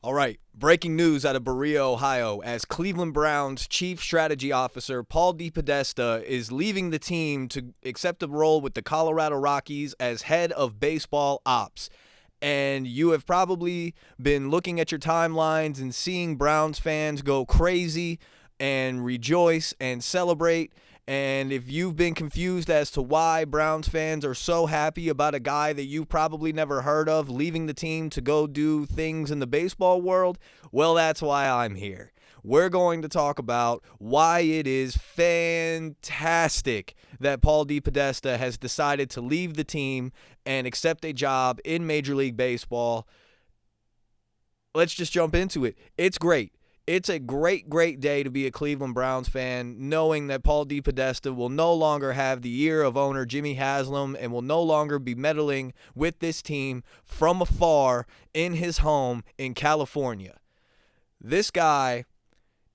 All right, breaking news out of Berea, Ohio, as Cleveland Browns Chief Strategy Officer Paul Depodesta is leaving the team to accept a role with the Colorado Rockies as head of baseball ops. And you have probably been looking at your timelines and seeing Browns fans go crazy and rejoice and celebrate. And if you've been confused as to why Browns fans are so happy about a guy that you've probably never heard of leaving the team to go do things in the baseball world, well, that's why I'm here. We're going to talk about why it is fantastic that Paul Depodesta has decided to leave the team and accept a job in Major League Baseball. Let's just jump into it. It's great. It's a great, great day to be a Cleveland Browns fan, knowing that Paul Depodesta will no longer have the ear of owner Jimmy Haslam and will no longer be meddling with this team from afar in his home in California. This guy,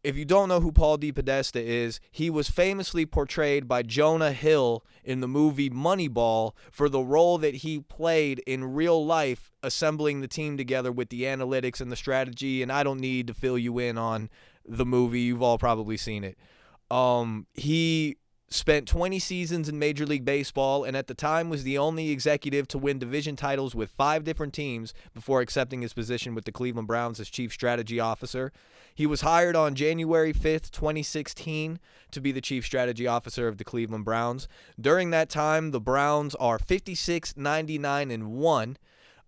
if you don't know who Paul Depodesta is, he was famously portrayed by Jonah Hill in the movie Moneyball for the role that he played in real life, assembling the team together with the analytics and the strategy. And I don't need to fill you in on the movie. You've all probably seen it. He spent 20 seasons in Major League Baseball and at the time was the only executive to win division titles with 5 different teams before accepting his position with the Cleveland Browns as Chief Strategy Officer. He was hired on January 5th, 2016 to be the Chief Strategy Officer of the Cleveland Browns. During that time, the Browns are 56-99-1.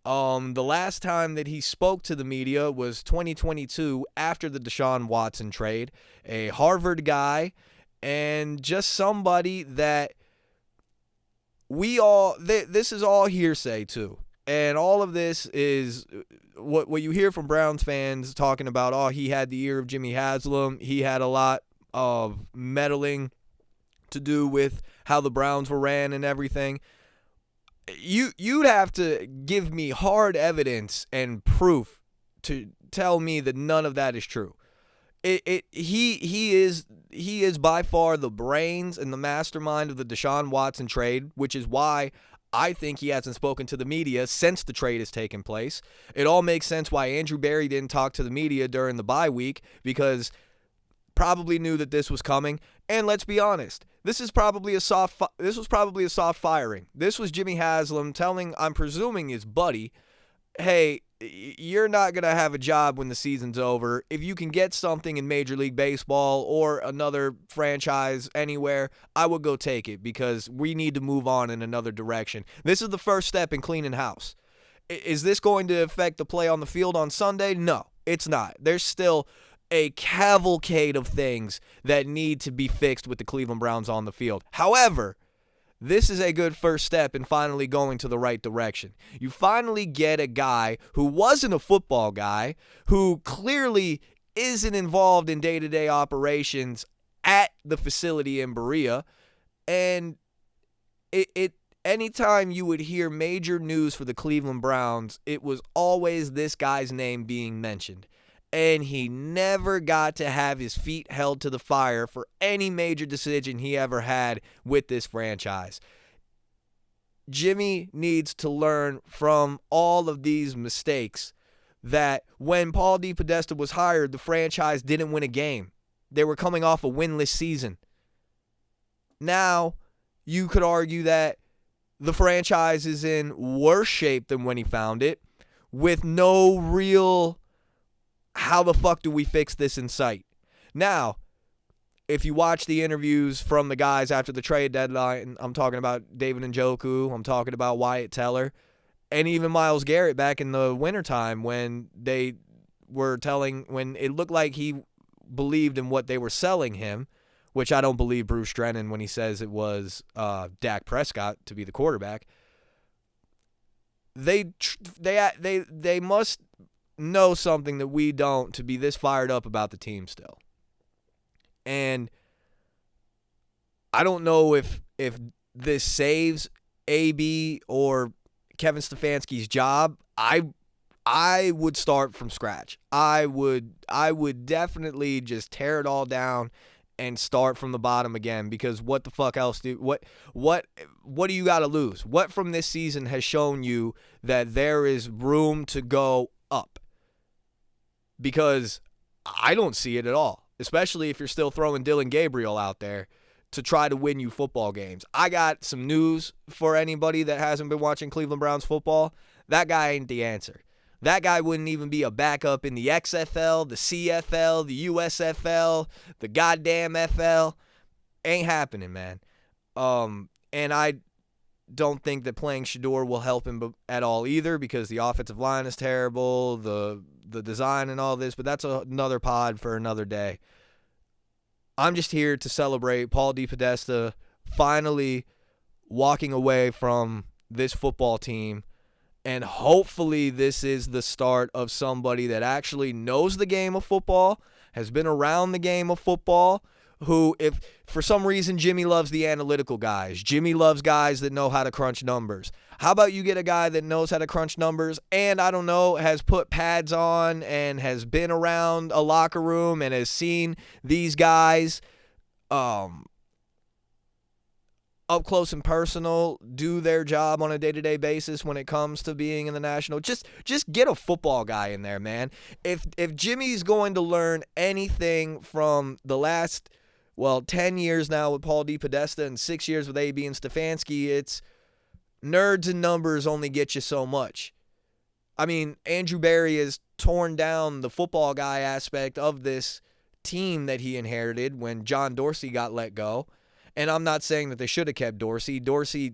The last time that he spoke to the media was 2022 after the Deshaun Watson trade. A Harvard guy and just somebody that this is all hearsay too. And all of this is what you hear from Browns fans talking about, oh, he had the ear of Jimmy Haslam. He had a lot of meddling to do with how the Browns were ran and everything. You'd have to give me hard evidence and proof to tell me that none of that is true. He is by far the brains and the mastermind of the Deshaun Watson trade, which is why I think he hasn't spoken to the media since the trade has taken place. It all makes sense why Andrew Berry didn't talk to the media during the bye week, because probably knew that this was coming. And let's be honest, this was probably a soft firing. This was Jimmy Haslam telling, I'm presuming his buddy, hey, you're not going to have a job when the season's over. If you can get something in Major League Baseball or another franchise anywhere, I would go take it because we need to move on in another direction. This is the first step in cleaning house. Is this going to affect the play on the field on Sunday? No, it's not. There's still a cavalcade of things that need to be fixed with the Cleveland Browns on the field. However, this is a good first step in finally going to the right direction. You finally get a guy who wasn't a football guy, who clearly isn't involved in day-to-day operations at the facility in Berea. And anytime you would hear major news for the Cleveland Browns, it was always this guy's name being mentioned. And he never got to have his feet held to the fire for any major decision he ever had with this franchise. Jimmy needs to learn from all of these mistakes that when Paul Depodesta was hired, the franchise didn't win a game. They were coming off a winless season. Now, you could argue that the franchise is in worse shape than when he found it, with no real how the fuck do we fix this in sight. Now, if you watch the interviews from the guys after the trade deadline, I'm talking about David Njoku, I'm talking about Wyatt Teller, and even Myles Garrett back in the wintertime when they were when it looked like he believed in what they were selling him, which I don't believe Bruce Drennan when he says it was Dak Prescott to be the quarterback. They must know something that we don't to be this fired up about the team still. And I don't know if this saves AB or Kevin Stefanski's job. I would start from scratch. I would definitely just tear it all down and start from the bottom again, because what the fuck else what do you got to lose? What from this season has shown you that there is room to go up? because I don't see it at all, especially if you're still throwing Dylan Gabriel out there to try to win you football games. I got some news for anybody that hasn't been watching Cleveland Browns football. That guy ain't the answer. That guy wouldn't even be a backup in the XFL, the CFL, the USFL, the goddamn FL. Ain't happening, man. And I don't think that playing Shador will help him at all either, because the offensive line is terrible, the design and all this, but that's another pod for another day. I'm just here to celebrate Paul Depodesta finally walking away from this football team, and hopefully this is the start of somebody that actually knows the game of football, has been around the game of football, who, if for some reason Jimmy loves the analytical guys, Jimmy loves guys that know how to crunch numbers. How about you get a guy that knows how to crunch numbers and, I don't know, has put pads on and has been around a locker room and has seen these guys up close and personal do their job on a day-to-day basis when it comes to being in the national. Just get a football guy in there, man. If Jimmy's going to learn anything from the last 10 years now with Paul Depodesta and 6 years with AB and Stefanski, it's nerds and numbers only get you so much. I mean, Andrew Berry has torn down the football guy aspect of this team that he inherited when John Dorsey got let go. And I'm not saying that they should have kept Dorsey. Dorsey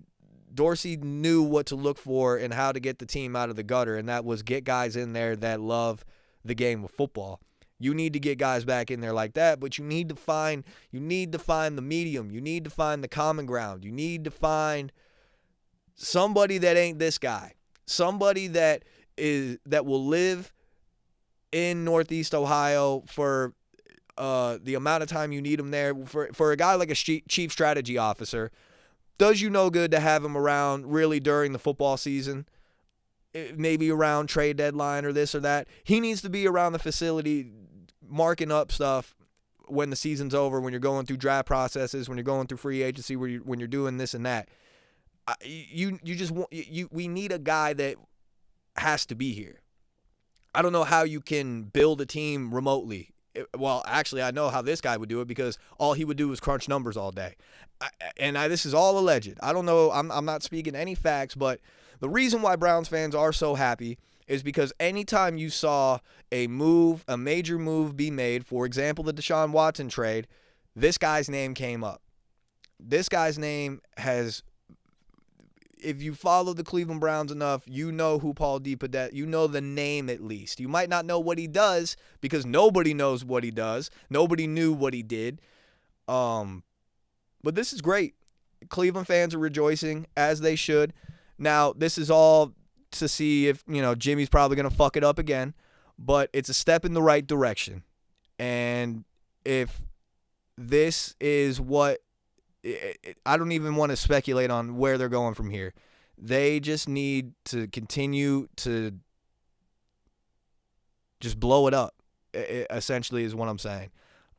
knew what to look for and how to get the team out of the gutter, and that was get guys in there that love the game of football. You need to get guys back in there like that, but you need to find the medium. You need to find the common ground. You need to find somebody that ain't this guy. Somebody that will live in Northeast Ohio for the amount of time you need him there. For a guy like a chief strategy officer, does you no good to have him around really during the football season, maybe around trade deadline or this or that. He needs to be around the facility marking up stuff when the season's over, when you're going through draft processes, when you're going through free agency, when you're doing this and that. We need a guy that has to be here. I don't know how you can build a team remotely. Well, actually, I know how this guy would do it, because all he would do is crunch numbers all day. This is all alleged. I don't know. I'm not speaking any facts, but the reason why Browns fans are so happy is because anytime you saw a major move be made, for example, the Deshaun Watson trade, this guy's name came up. This guy's name has, if you follow the Cleveland Browns enough, you know who Paul Depodesta, you know the name at least. You might not know what he does, because nobody knows what he does. Nobody knew what he did. But this is great. Cleveland fans are rejoicing, as they should. Now, this is all to see if, Jimmy's probably going to fuck it up again, but it's a step in the right direction. And if this is what, I don't even want to speculate on where they're going from here. They just need to continue to just blow it up, essentially, is what I'm saying.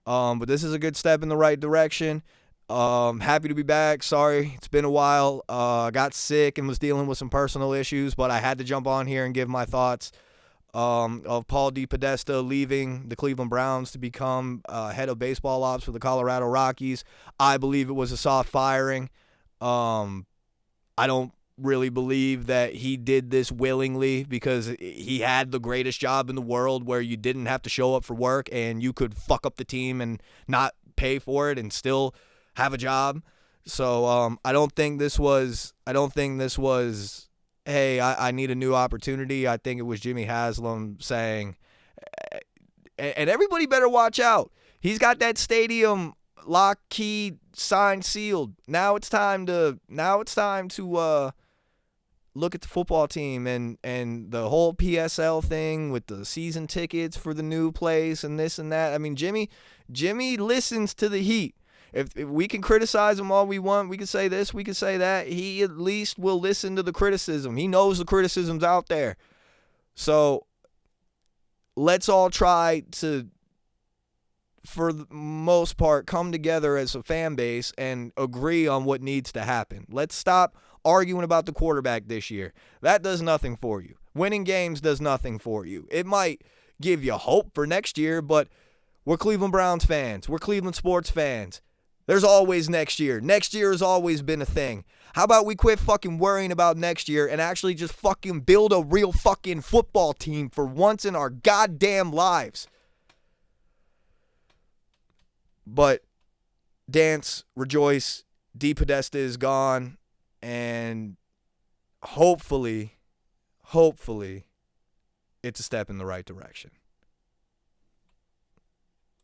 But this is a good step in the right direction. Happy to be back. Sorry, it's been a while. I got sick and was dealing with some personal issues, but I had to jump on here and give my thoughts of Paul Depodesta leaving the Cleveland Browns to become head of baseball ops for the Colorado Rockies. I believe it was a soft firing. I don't really believe that he did this willingly, because he had the greatest job in the world where you didn't have to show up for work and you could fuck up the team and not pay for it and still have a job. So I don't think this was, hey, I need a new opportunity. I think it was Jimmy Haslam saying, and everybody better watch out. He's got that stadium lock, key, signed, sealed. Now it's time to look at the football team and the whole PSL thing with the season tickets for the new place and this and that. I mean, Jimmy listens to the heat. If we can criticize him all we want, we can say this, we can say that, he at least will listen to the criticism. He knows the criticism's out there. So let's all try to, for the most part, come together as a fan base and agree on what needs to happen. Let's stop arguing about the quarterback this year. That does nothing for you. Winning games does nothing for you. It might give you hope for next year, but we're Cleveland Browns fans. We're Cleveland sports fans. There's always next year. Next year has always been a thing. How about we quit fucking worrying about next year and actually just fucking build a real fucking football team for once in our goddamn lives? But dance, rejoice, Depodesta is gone, and hopefully, it's a step in the right direction.